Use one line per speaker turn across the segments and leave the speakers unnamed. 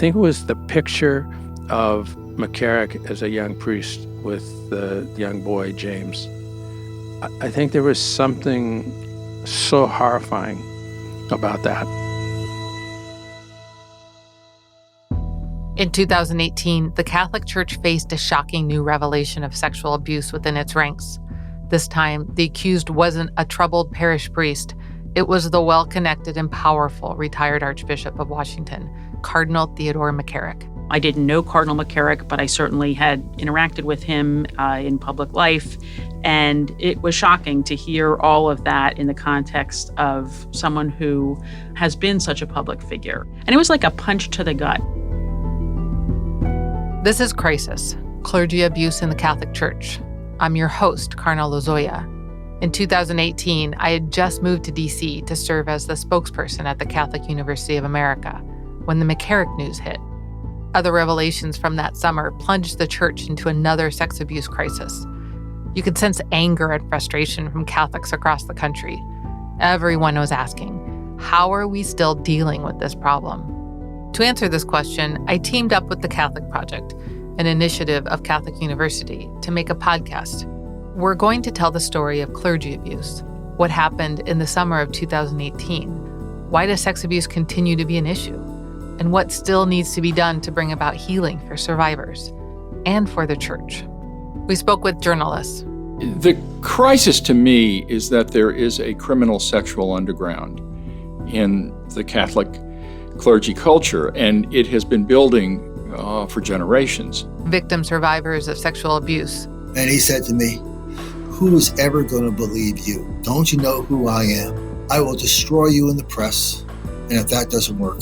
think it was the picture of McCarrick as a young priest with the young boy, James. I think there was something so horrifying about that.
In 2018, the Catholic Church faced a shocking new revelation of sexual abuse within its ranks. This time, the accused wasn't a troubled parish priest. It was the well-connected and powerful retired Archbishop of Washington, Cardinal Theodore McCarrick.
I didn't know Cardinal McCarrick, but I certainly had interacted with him in public life. And it was shocking to hear all of that in the context of someone who has been such a public figure. And it was like a punch to the gut.
This is Crisis, Clergy Abuse in the Catholic Church. I'm your host, Carnal Lozoya. In 2018, I had just moved to D.C. to serve as the spokesperson at the Catholic University of America when the McCarrick news hit. Other revelations from that summer plunged the church into another sex abuse crisis. You could sense anger and frustration from Catholics across the country. Everyone was asking, how are we still dealing with this problem? To answer this question, I teamed up with the Catholic Project, an initiative of Catholic University, to make a podcast. We're going to tell the story of clergy abuse, what happened in the summer of 2018, why does sex abuse continue to be an issue, and what still needs to be done to bring about healing for survivors and for the church. We spoke with journalists.
The crisis to me is that there is a criminal sexual underground in the Catholic clergy culture, and it has been building for generations.
Victim survivors of sexual abuse.
And he said to me, "Who is ever going to believe you? Don't you know who I am? I will destroy you in the press, and if that doesn't work,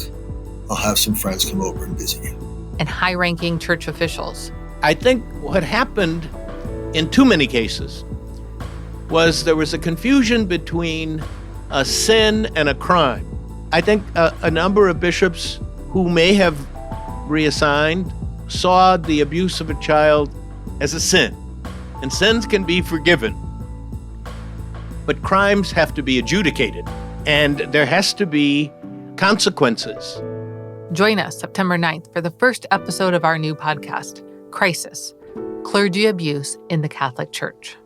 I'll have some friends come over and visit you."
And high-ranking church officials.
I think what happened in too many cases was there was a confusion between a sin and a crime. I think a number of bishops who may have reassigned saw the abuse of a child as a sin, and sins can be forgiven. But crimes have to be adjudicated, and there has to be consequences.
Join us September 9th for the first episode of our new podcast, Crisis, Clergy Abuse in the Catholic Church.